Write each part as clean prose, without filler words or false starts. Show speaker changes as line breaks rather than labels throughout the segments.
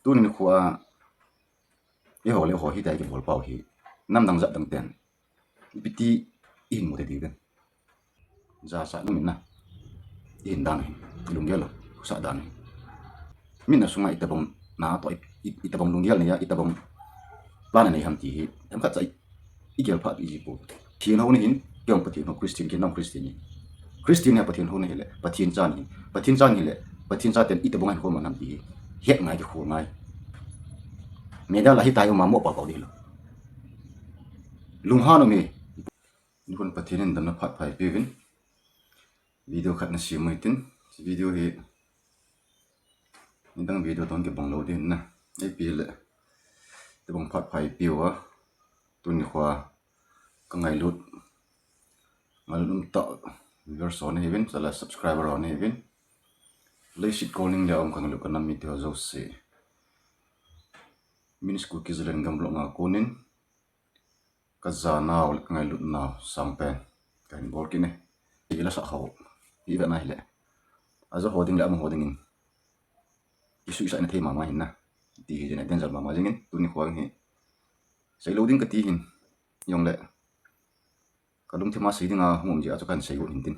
tu ni khua e ho le ho hi dai ke bol pau hi nam dang za dang ten piti in mo te di den za sa lu min na in dan lunggel sa dan min na sunga itabong na to itabong lunggel ne ya itabong plan ne ham ti hi em khat sai igel phat i po thiên ho ni hin kyong pathin ho christian ke nam christian ni christian ya pathin ho ne le pathin chan hi le pathin cha ten itabong an ho ma nam ti het ngai ke khur ngai meda la hi tayo ma mo pa pa di lo lung ha no me ni kon pathin en dam na phat phai pe vin video khat na si mai tin video hi ni dang video ton ke bang lo din na e pi le te bang phat phai piwa tu ni khwa ka ngai lut malum ta viewers on even sala subscriber on even le shit calling le om kang lu kan mi te zo se min school ki zelen gam lo nga konin ka za naw le ngai lut naw sampen kan bor ki ne ila sa khaw i da nai le azo hoding le am hoding in isu isa na the mama hin na ti hi jena den zal mama jingin tu ni khwa hi sei loading ka ti hin yong le kadum thima sei dinga humum ji acho kan sei go hintin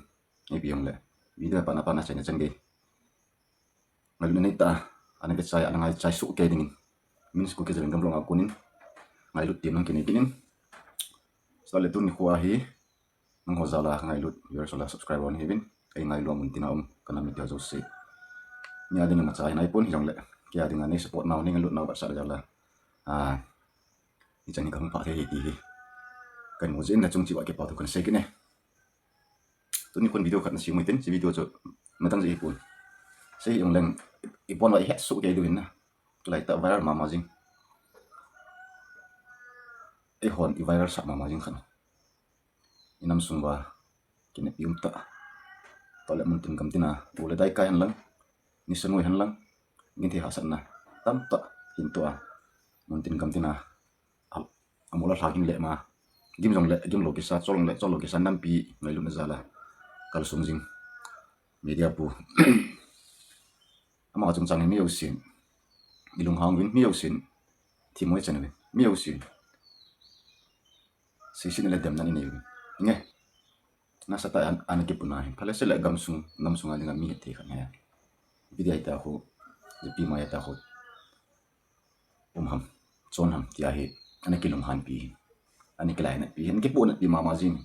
e bi yong le video pa na chena change ngal nei ta ana ke chai ana ngai chai su ke dingin min school ke zelen gam lo nga konin ngai lut tim nang kini kinin sale tu ni khwa hi nang ho zala ngai lut your sola subscribe on hibin ai ngai lo mun tina kana mi ta zo se nya ding ma chai nai pon hi jong le kya ding ani support naw ning lut naw ba sa jala ni chani kang pa the hi ti hi kan mo zen na chung chi wa ke pa tu kan se kine tu ni kon video khat na si mai tin si video cho matang ji pun sei yong leng ipon wa he su ke du na lai ta viral mama jing e hon i viral sa mama jing khan inam sumba kine pium ta tole mun tin kam tina ule dai kai han lang ni sanoi han lang ni thi hasan na tam ta hin to a mun tin kam tina amola thakin le ma gim lo ki sa cholong ki san nam pi ngai lu na zala kal sung jing media pu ama chung chang mi yo sin ilung hang win mi yo sin thi moi chen mi yo sin sin le dem na ni nge na sa ta an ke punai phale se le gam sung nam sunga linga mi the khan ya video ta ho pi ma ya ta ho ham chon ham tia hi ana ki lum han pi ani klai na pi hen ke pu na pi ma jing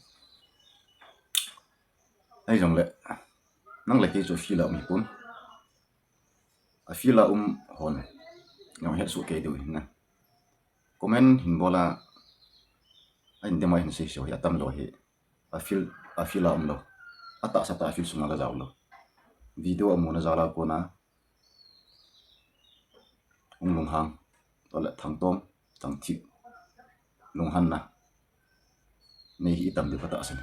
ai jong le nang le ke cho feel mi pun a feel hon ngam he su ke du na comment hin bola anh demai hin se so ya tam lo hi a feel lo ata sa ta feel sunga ga jaw lo video amuna zala ko na lung hang tole thang tom thang thi lung han na nei hi tam de pata san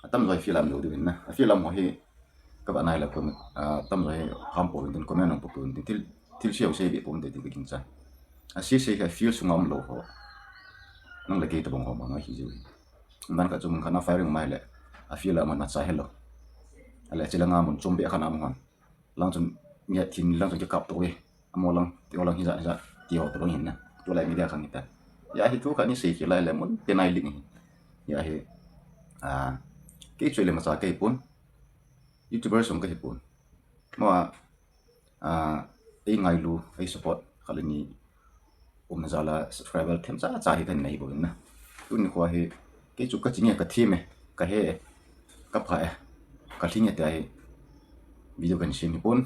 atam loi feel am lo du na a feel am ho hi ka ba nai la ko tam loi ham po din comment on po din til siau se bi po de de kin cha a si se ka feel sunga am lo ho nang lagi ta bong ho ma hi ju nan ka chung khana firing mai le a feel am na cha hello ale chilanga mun chum be khana am han lang chun mi thin lang chun ke kap to we amolang ti olang hi za ti ho to hin na to lai media khang ta ya hi tu ka ni se ki lai le mun te nai ling ya hi ke chui le ma cha ke pun youtuber som ke pun ma ei ngai lu ei support khalini zala subscriber them cha hi kan nei bo na tu ni khwa hi ke chu ka chinya ka thime ka he ka pha ka thingya ta hi video kan sim hi pun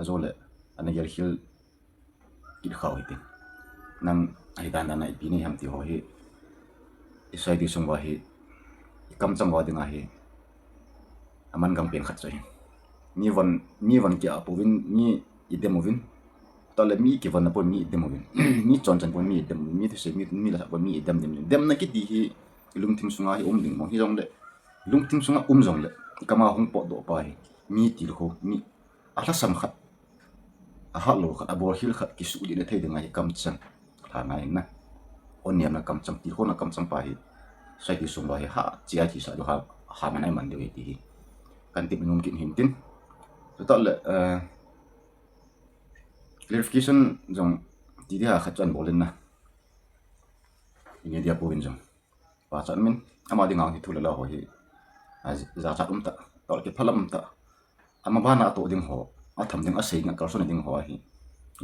azole ana yel hil il khaw hi nang ai dan na pi ni ham ti ho hi isai di sung wa hi kam chang wa dinga hi aman gam pen khat chai ni van kya povin ni idemovin tole mi ke van pon mi idemovin mi chon pon mi idem mi se mi la pon mi idem na ki ti hi lung tim sunga hi ding mo hi jong le lung tim sunga jong le kama hung po do pa hi mi ti ho mi ala sam khat a ha lo khat abor hil khat ki su di le thei dinga hi kam chang tha ngai na on niam na kam chang ti ho na kam chang pa hi sai ti sung ba hi ha chia chi sa do ha manai man de ti hi kan ti nun kin hin tin to le clarification jong ti dia khat chan bolin na ini dia povin jong pa chan min ama ding ang hi thula la ho hi za cha ta tol ke phalam ta ama bana to ding ho a tham ding a sei nga kar so ding ho hi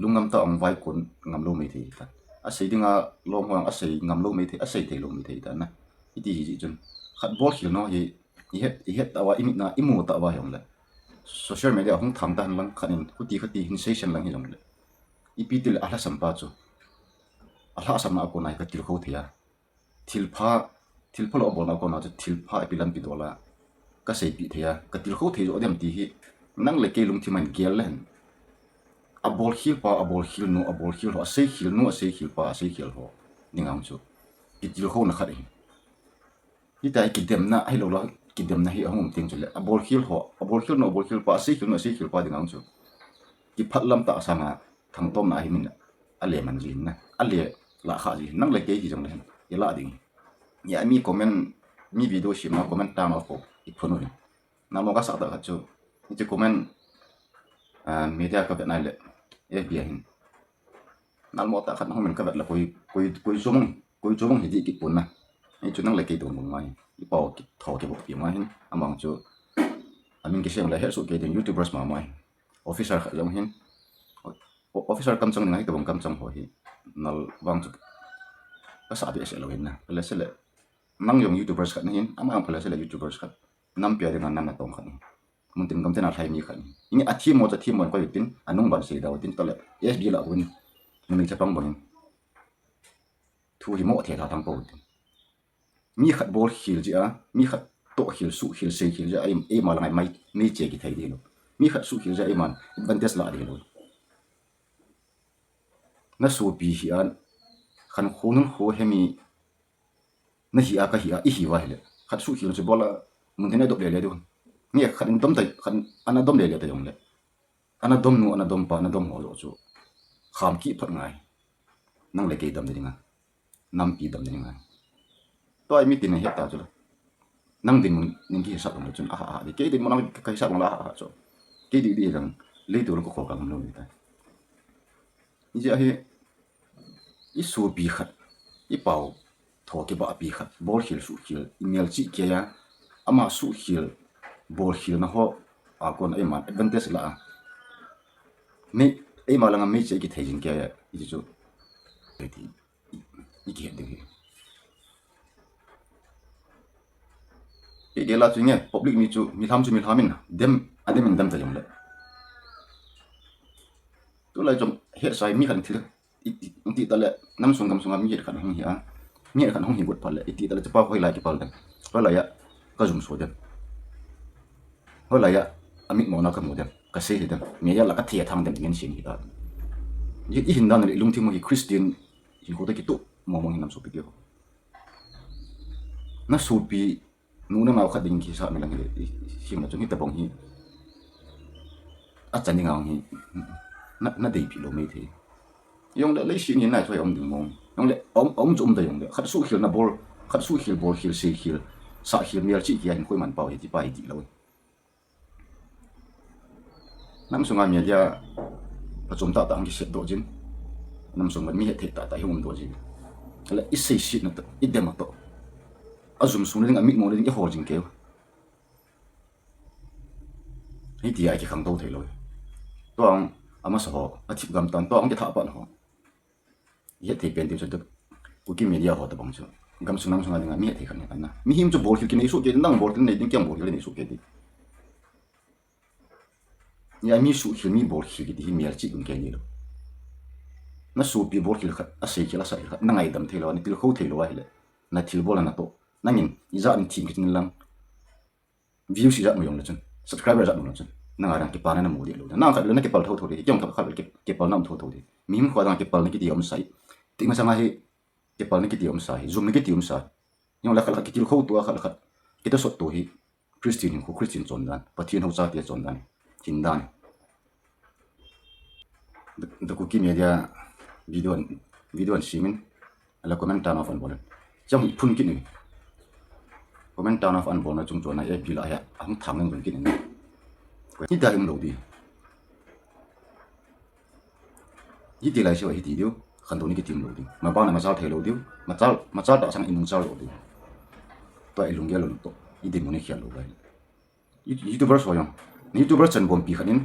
lungam ta ang vai kun ngam lo me thi ta a sei dinga lo hwang a sei ngam lo me thi a sei the lo me thi ta na iti ji chun khat bol khil no hi i het ta wa imi na imu ta wa yong le social media hong tham dan lang khanin huti sensation lang hi jong le ipitil ala sampa chu ala samna ko nai ka til kho thia thilpha lo bol na ko na chu thilpha epilan pi dola ka sei pi thia ka til kho the jo dem ti hi nang le ke lung thi man gel len a bol hil pa a bol hil no a bol hil ho a sei hil no a sei hil pa a sei hil ho ningang chu ki til kho na khari hi tai ki dem na ai lo la ki dem na hi hong ting chu le a bol hil ho a bol hil no a bol hil pa a sei hil no a sei hil pa dingang chu ki phat lam ta sanga thang tom na hi min ale man jin na ale la kha ji nang le ke hi jong le ya la ding ya mi comment mi video shi ma comment ta ma fo I phono ni na mo ka sa ta ka chu ni che comment media ka na le FBI hin nal mo ta khat ho men ka vet la koi zomong hi di ki pun na ni chu nang le ke do mo mai I pau ki tho ke bo pi mai hin amang chu amin ke seng la her su ke den youtubers ma mai officer kha jong hin officer kam chang ngai ka bong kam chang ho hi nal wang chu ka sa bi se lo hin na le se le nang yong youtubers khat hin amang phale se le youtubers khat nam pya de nan na tong khat mun tin kam tena thai mi khat ini athi mo ko tin anung ban se da tin tole SB la win mun cha pang bang thu hi mo the tha tang po mi khat bol hil ji a mi khat to hil su hil se hil ja ai ma la mai ni che ki thai di lo mi khat su hil ja ai man advantage la di lo na su pi hi an khan khunun ho hemi na hi a ka hi a I hi wa hele khat su hil je bola mun tin do le do ni khat dom tai khan ana dom le ta yong le ana dom nu ana dom pa ana dom ho zo chu kham ki phat ngai nang le ke dam de nga nam pi dam de nga to ai mi tin he ta chu nang din mun ning ki sa dom chu a de ke din mo nang ka sa dom la a chu ke di rang le tu ko ka ngam lo ni ta ni ja he I su bi khat I pau tho ke ba bi khat bol hil su hil email chi ke ya ama su hil bol hil na ho a kon ai man advantage la me ai ma la ngam me che ki thejin ke ya I chu ti I ki de e la chu nge public mi chu mi thamin dem adem dam ta jong le tu la jom he sai mi khan thil ti ta le nam sung kam sung am yet khan hong hi a mi khan hong hi gut pal le ti ta le pa hoi la ki pal den pa la ya ka zum so den hoi la ya amit mo na ka mo den ka se den me ya la ka thia thang den ngen sin hi ta yi I hin dan le lung thi mo hi christian hi ko ta ki tu mo mo hi nam so pi ke ho na su pi nu na ma kha ding ki sa me lang hi ma chu hi ta bong hi a chan ding ang hi na dei pi lo me the yong le lấy xin này thôi ông đừng mong yong le ông zum da yong le khát su khil na bol khát su khil bol khil se khil sa khil mial chi ki anh khoi man pau hi ti pai ti lo nam sunga mi ya pa zum ta ang ki set do jin nam sung mi he the ta hum do jin le I sei shit na to I dem to azum su ning amit mo ning I ho jin ke hi ti ai ki khang do the lo to ang ama so ho a chip gam tan to ang ki tha pa ho ye te pen te chu ku ki media ho ta bang chu gam sunang sunga dinga mi he khan na mi him chu bol ki nei su ke nang bol ki nei ding kyang bol ki nei su ke di ya mi su hi mi bol ki di mi al chi gun ke ni lo na su pi bol ki khat a sei ki la sai khat na ngai dam thelo ni til kho thelo wa hele na til bol na to nangin I za ni thim ki tin lang view si za mo yong la chun subscriber za mo la chun na nga ki pa na mo di lo na khat lo na ki pal tho tho di kyang khat ki pal nam tho tho di mi him khwa dang ki pal ni ki di om sai ti ma sanga hi ke pal ni ki tiom sa hi zoom ni ki tiom sa yong la khala ki til kho tu khala khat ki ta sot tu hi christian chon dan pathian ho cha ti chon dan hin dan the cookie media video an simin ala comment down of an bol jam phun ki ni comment down of an bol na chung chona e pila ya ang thang ng ki ni da him lo di hi ti lai siwa hi ti diu khan to ni ki tim lo di ma ba na ma chal thei lo diu ma chal ta sang inung chal lo di to ai lung ge lo to i di muni khial lo bai youtuber so yong youtuber chen bom pi khanin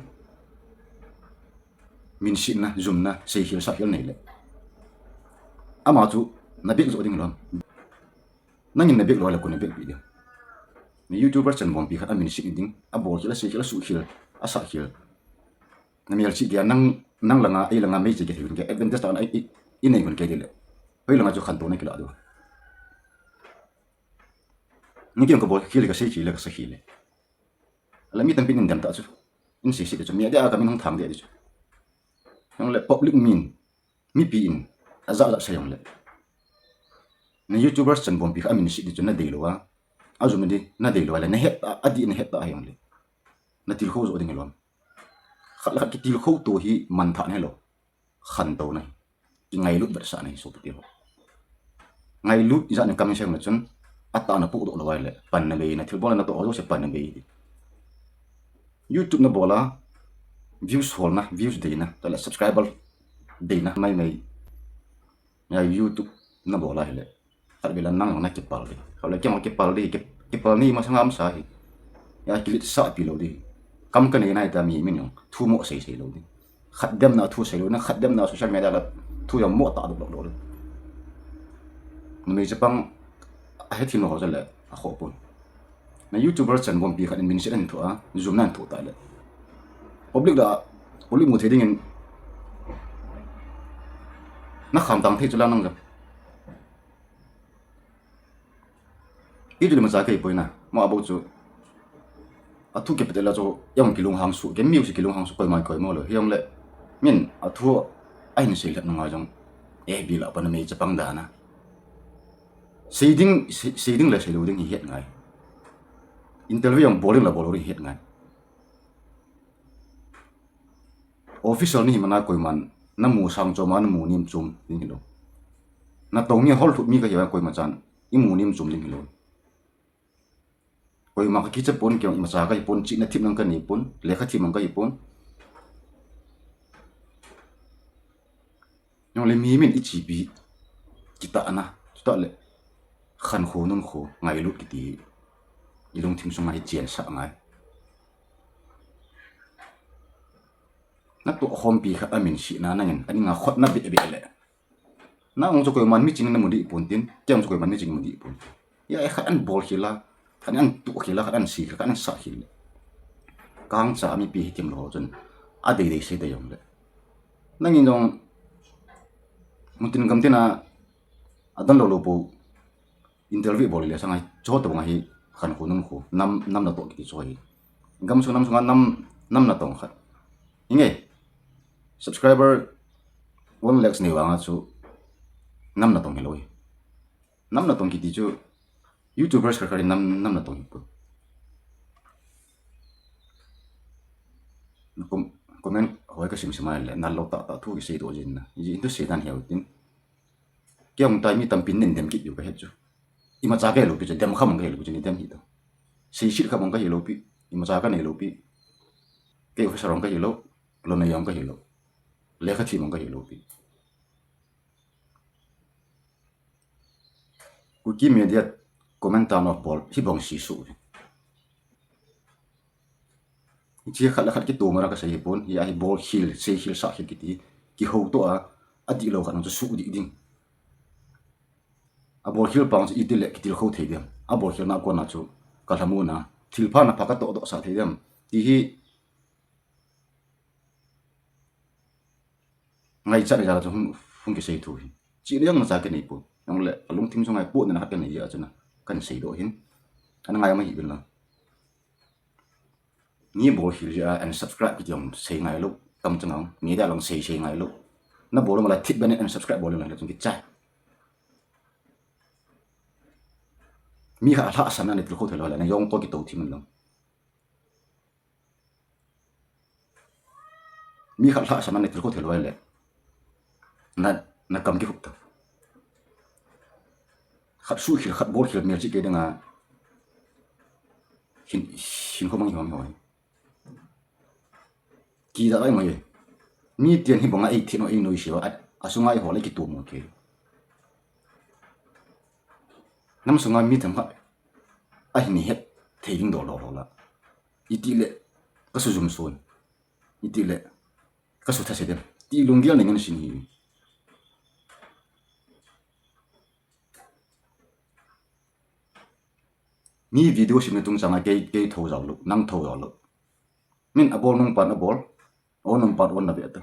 min shin na zoom na sei hil sa hil nei le ama chu na big zo ding lom nangin na big lo la ko na big video ni youtuber chen bom pi khat amin shin ding a bol hil sei hil su hil a sa hil na mi al chi dia nang langa ai langa me chi ke thun ke advantage ta ai i nei gun ke dile hoi langa chu khan to na ki la do ni kiam ko bol hil ka sei chi le ka sa hil le la mi tam pin in dam ta chu in si si ke chu mi dia ka min hong thang dia chu yang le public min mi pi in aza za sayong le na youtubers chan bom pi amin si di chu na de lo wa azum di na de lo la na het adi na het ta ayong le na til kho zo ding lom khat la ki til kho to hi man tha ne lo khan to na ki ngai lut ber sa nei so pi ho ngai lut ja ne kam se na chun ata na pu do lo wa le pan na be na til bol na to zo se pan na be YouTube na bola views hol na views de na to la subscriber de na mai ya YouTube na bola hele tar bila nang na ki pal de kalau ki pal de ki pal ni ma sangam sa hi ya ki sa pi lo di kam ka ne na ta mi min yong thu mo sei sei lo di khat dem na thu sei lo na khat dem na social media la thu yom mo ta do lo lo no me japang a he thin ho ja le a kho pon na YouTuber chan bom pi khat min se an thu a zoom nan thu ta le public da public mo theding in na kham tang the chulang nang ja i du ma sa kai poina mo abo chu a thu ke petela cho yang kilung hang su ke music kilung hang su koi mai koi mo lo hiam le min a thu ai ni sei la nang jong e bi la pa na me chapang da na seeding la sei lo ding hi het ngai interview yang boling la bolori het ngai official ni mana koi man na mu sang cho man mu nim chum ding lo na tong ni hol thut mi ka ya koi ma chan i mu nim chum ding lo koi ma ki che pon kyong ma sa ka pon chi na thim nang ka ni pon le kha thim nang ka i pon yong le mi min i chi bi ki ta na ta le khan kho nun kho ngai lut ki ti i long thim song ai chen sa ngai na to hom pi kha amin si na nangin ani nga khot na bi le na ong ko man mi ching na mu di pon tin kyam ko man ni ching mu di pon ya e khan bol khila khan an tu khila khan si khan an sa khil kang cha mi pi tim lo chen a de se de yong le nangin dong mutin kam tina adan lo po interview bol le sangai cho to ngai khan ko nun ko nam na to ki choi gam su nam nam na tong khat inge subscriber 1 lakhs ni wanga chu nam na tong heloi nam na tong ki ti chu youtubers ka kari nam na tong pu comment hoi ka sim sima le na lo ta thu ki sei do jin na ji into sei dan hiao tin kyong tai mi tam pin nen dem ki yu ka he chu ima cha ke lo pi dem kham ke lo pi ni dem hi to sei shit kham ka hi lo pi ima cha ka nei lo pi ke ho sarong ka hi lo lo na yong ka hi lo le kha thi mong ka hi lo pi ku ki media commenta no bol hi bong si su chi khat la khat ki tu mara ka sei pon ya hi bol hil sei hil sa hi ki ti ki ho to a di lo khan chu su di ding a bol hil pang i ti le ki til kho thei dem a bol hil na ko na chu ka thamu na thil pha na phaka to do sa thei dem ti hi ngai cha ja chu hung ki sei thu hi chi le yang na sa ke nei pu yang le alung thim songai pu na ha ke nei ya chuna kan sei do hin an ngai ma hi bin la ni bol hil ja and subscribe ki yom sei ngai lo kam chang ni da long sei ngai lo na bol ma la thit ban and subscribe bol la chung ki cha mi ha la sa na ni tu ko thelo la na yong to ki to thim lo mi ha la sa na ni tu ko thelo le na kam ki phuk ta khat su khil khat bol khil mer chi ke danga hin ko mang hoi ki da ai mai mi tiền hi bonga ai thino ai noi siwa asunga ai hole ki tu mo ke nam sunga mi tham kha ai ni het theiling do lo la itile ka su zum son itile ka su tha se dem ti lungial nengen sin hi mi video sim tung changa ke tho jaw lu nang tho jaw lu min abol nung pan abol o nung pan on na be ta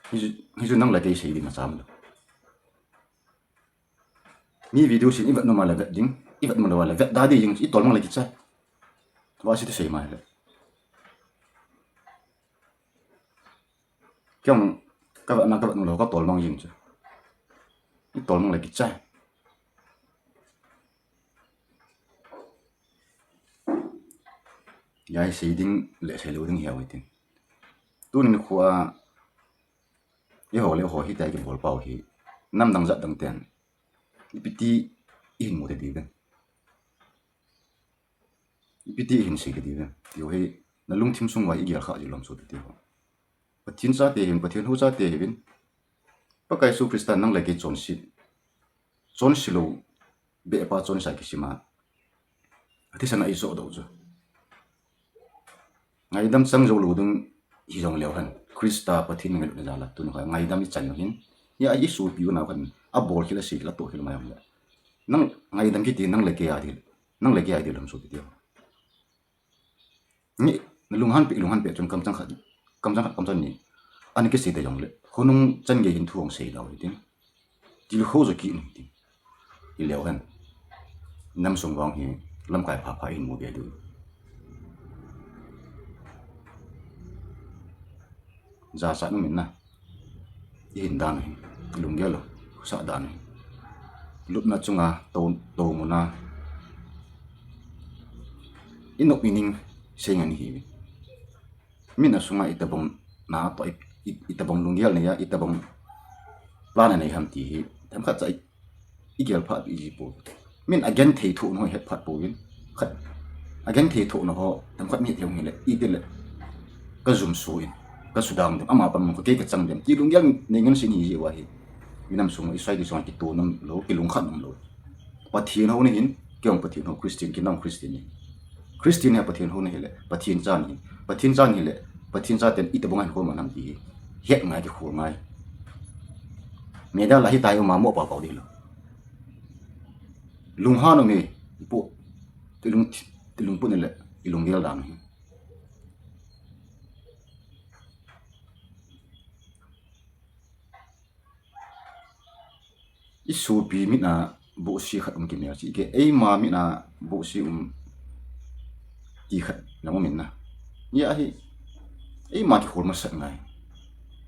hi ju nang la ke sei di ma cham lu mi video sin ibat no mala vet ding ibat mo wala vet da di jing i tol mang la ki cha wa si te sei ma le kyong ka va na ka va no lo ka tol mang jing cha i tol mang la ki cha yai sei ding le sei lo ding hiaw tin tu nin khuwa ye ho le ho hi tai ki bol pau hi nam dang za dang ten ipiti in mo de di ben ipiti in sei de di ben yo he na lung thim sung wa i gyal kha ji lom so de ho pathin sa te hin pathin hu sa te hin pa kai su kristan nang le ke chon si lo be pa chon sa ki sima ati sana i so do zo ngai dam sang zo lu dung hi jong leo han krista pathin ngal na la tu no ngai dam i chan hin ya i su pi na kan a bol khila si la to khila ma yam la nang ngai dam ki ti nang le ke ya di lam so ti ni lung han pe chon kam chang khat ni ani ke si te jong le khonung chan ge hin thuong sei daw tin til kho zo ki ni ti i leo han nam sung wang hi lam kai pha in mo be du za sa no min na in dan hi lung gelo sa dan hi lut na chunga to mo na inok meaning sengani hi min asunga itabong na to itabong lungial ne ya itabong plana nei ham ti hi tam kha chai igel pha bi po min again thei thu no he phat po win khat again thei thu no ho tam khat mi theu ngi le i te le ka zum su in ka sudam dem ama pam ko ke ka chang dem ti lungial ne ngan sin hi wa hi minam sung i sai di song ki to nam lo ki lung khat nam lo pathin ho ne hin kyong pathin ho christian ki nam christian ni christian ya pathin ho ne hele pathin chan hi le pathin cha ten itabong an ko manam ti het ngai ki khur ngai meda la hi tai ma mo pa di lo lung ha no me ipo tilung pu ne le ilung gel dam hi isu pi mi na bo si khat ki me chi ke ei ma mi na bo si ki khat na mo min na ya hi ei ma ki khur ma sat ngai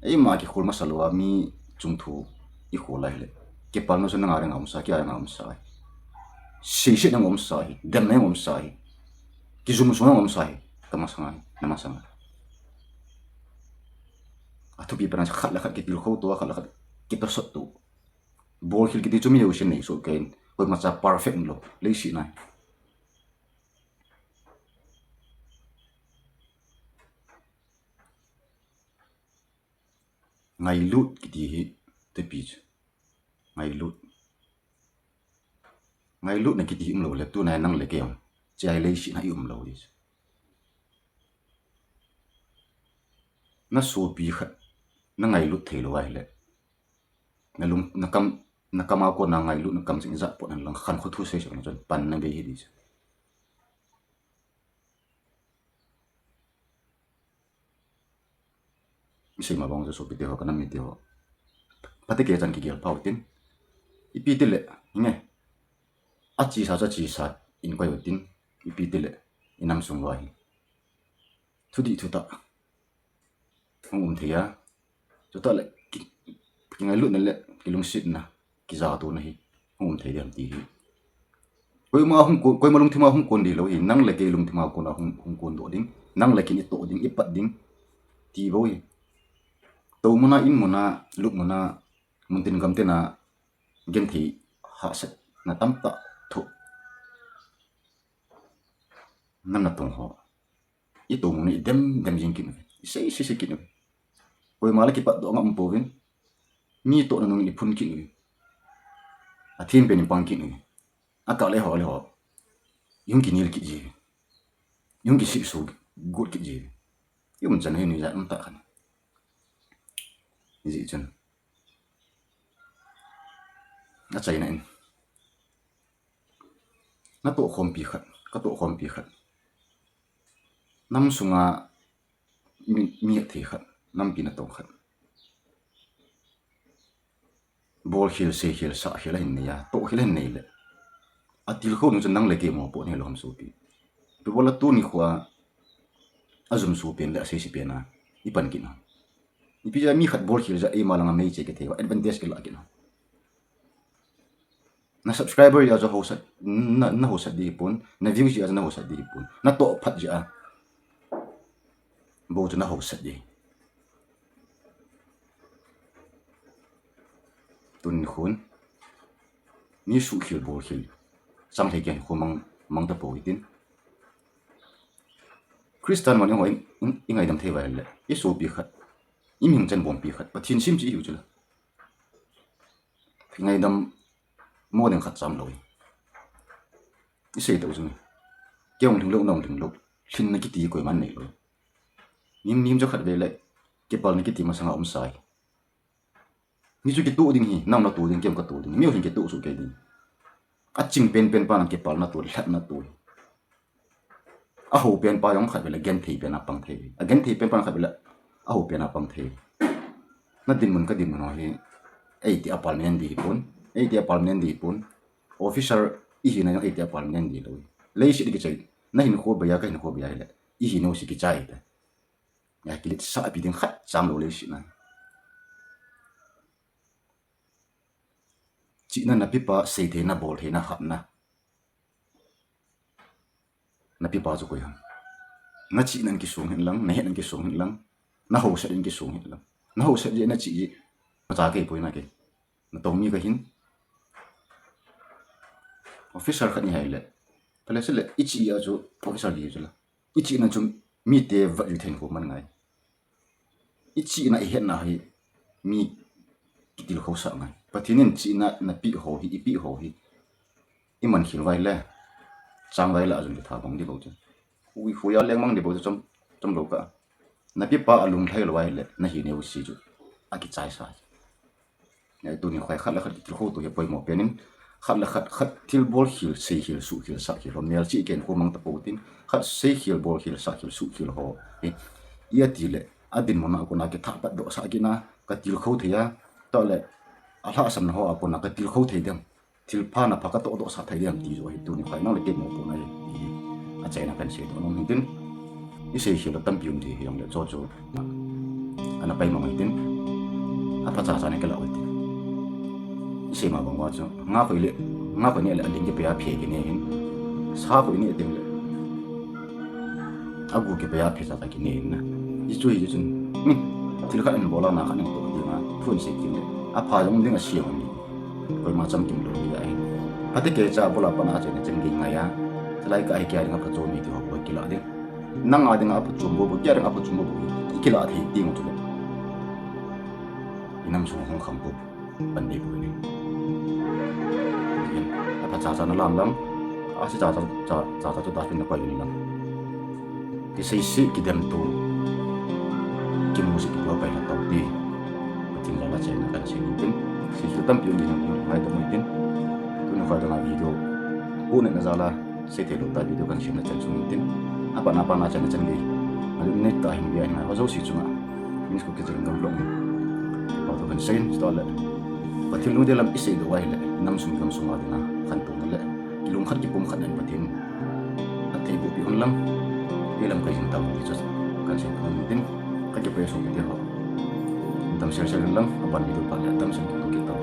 ei ma ki khur ma salwa mi chung thu i khur lai le ke pal no sona ngara ngam sa ki ara ngam sa si na ngam sa hi dem na ngam sa hi ki zum so ngam sa hi kama sa ngai nama sa atu bi pran khat la khat ki til kho to khat la khat ki to sot tu bol khil ki ti chumi yo shin nei so ken ko ma cha perfect lo le si nai ngai lut ki ti hi te pi ngai lut na ki ti lo le tu na nang le kem chai le si na lo dis na so pi khat na ngai lut thei lo ai le na lum na kama ko na ngai lut na kam sing za po na lang khan kho thu se na chon pan na be hi dis si ma bang so pi te ho kana mi te ho pate ke chan ki gel pau tin ipi te le nge a chi sa in ko yo tin ipi te le inam sung wa hi thudi thuta thia chuta le ki ngai lut na le ki lung sit na ki za tu na hi thei dem ti hi koi ma lung thima hum kon di lo hi nang le ke lung thima ko na hum kon do ding nang le ki ni to ding ipat ding ti bo hi to muna in muna luk muna muntin gam te na gen thi ha set na tam ta thu nam na tong ho i to muni dem jing kin sei kin poi mala ki pat do ngam povin mi to nung ni phun ki ni a thim pen pang ki ni a ka le ho yung ki nil ki ji yung ki si su gut ki ji yung chan he ni ja ta khan ji chan na chai na in na to khom pi khat ka to khom pi khat nam sunga mi the khat nam pi na to khat bol hil se hil sa hil hin ya to hil hin nei le atil kho nu chan nang le ke mo po ne lom su pi tu bola tu ni khwa azum su pen le se si pen na ipan ki na ipi ja mi khat bol hil ja e malanga mei che ke the advantage ke la ki na na subscriber ya zo host na host di pun na views ya na host di pun na to phat ja bo na host di tun khun ni su khil bol khil sang thei ken khomang mang ta po itin Christian man ngoi ingai dam thei wa le i so pi khat i ming chen bom pi khat pathin sim chi yu chula ngai dam mo den khat cham loi i sei to chung kyong thing lo nong thing lo thin na ki ti koi man nei lo nim jo khat ve le ke pal ni ki ti ma sanga sai ni chu ki tu ding hi nang na tu ding kem ka tu ding mi hin ke tu su ke ding a ching pen pa na ke pal na tu hlat na tu a ho pen pa yong khat ve le gen thei pen a pang thei a gen thei pen pa khat ve le a ho pen a pang thei na din mun ka din mun hi ei ti apartment di pun ei ti apartment di pun officer i hi na ei ti apartment di lo le shi ki chai na hin kho ba ya ka hin kho ba ya le i hi no si ki chai ta ya ki le sa bi ding khat cham lo le shi na chị na pipa sei the na bol the na khap na pipa chu ko yan na chị nan ki sung hin lang na hen ki sung hin lang na ho sa din ki sung hin lang na ho sa je na chị ma cha ke poi na ke na to mi ka hin officer khat ni hai le pale se le ichi ya chu officer di chu la ichi na chu mi te va yu then ko man ngai ichi na i hen na hi mi kitil kho sa ngai pathinin china na pi ho hi ipi ho hi iman khil vai le chang vai la ajun tha bang di bo chu ui hu ya leng mang di bo chu chom lo ka na pi pa alung thai lo vai le na hi neu si chu a ki chai sa ne tu ni khoi khat la khat kitil kho tu he poi mo penin khat la khat til bol hil sei hil su hil sa hil mel chi ken ho mang ta po tin khat sei hil bol hil sa hil su hil ho ia ti le adin mo na ko na ke tha pa do sa ki na ka til kho thia to le ala sam na ho apon na ka til kho thei dem til pha na phaka to do sa thai dem ti zo hi tu ni khai na le ke mo po na a chai na kan se to no mi tin i sei hi lo tam pium ti hi yong le cho ana pai ma mai tin a pha cha ne ka la oi i sei ma bang wa cho nga ko ne le ling ke pe a phe ke ne hin sa ko ni tem le a gu ke pe a phe sa ta ki ne na i chu hi chun til kha an bola na kha ne to di ma phun se ki le a pha yong ding a siam ni koi ma cham kim lo ni ai ate ke cha bola pa na chen chen gi nga ya lai ka ai kya nga pa cho mi ti ho ko ki la ding nang a ding a pa chum bo kya nga pa chum bo ki la thi ti mo chu le inam chu hong kham ko ban de bo ni a pa cha cha na lam a si cha chu da fin na ko ni lam ki sei si ki dem tu ki music ki ba na tau ti tin la chen na kan sin tin si su tam piu ni na ko hai to mo tin tu na fa da video u ne na zala se te lo ta video kan sin na chen chung tin apa na chen ge alu ne ta hin bia na ho zo si chunga ni ko ke jeng dom long pa to kan sein sto le pathil nu de lam isei do wai le nam sum kam sum adina khan tu na le kilung khat ki pum khan an pathin athei bu pi on lam ye lam kai jing ta ni chu kan sin kan tin ka ke pe so ke ho tam sel lam apan video pa tam sin to ki ta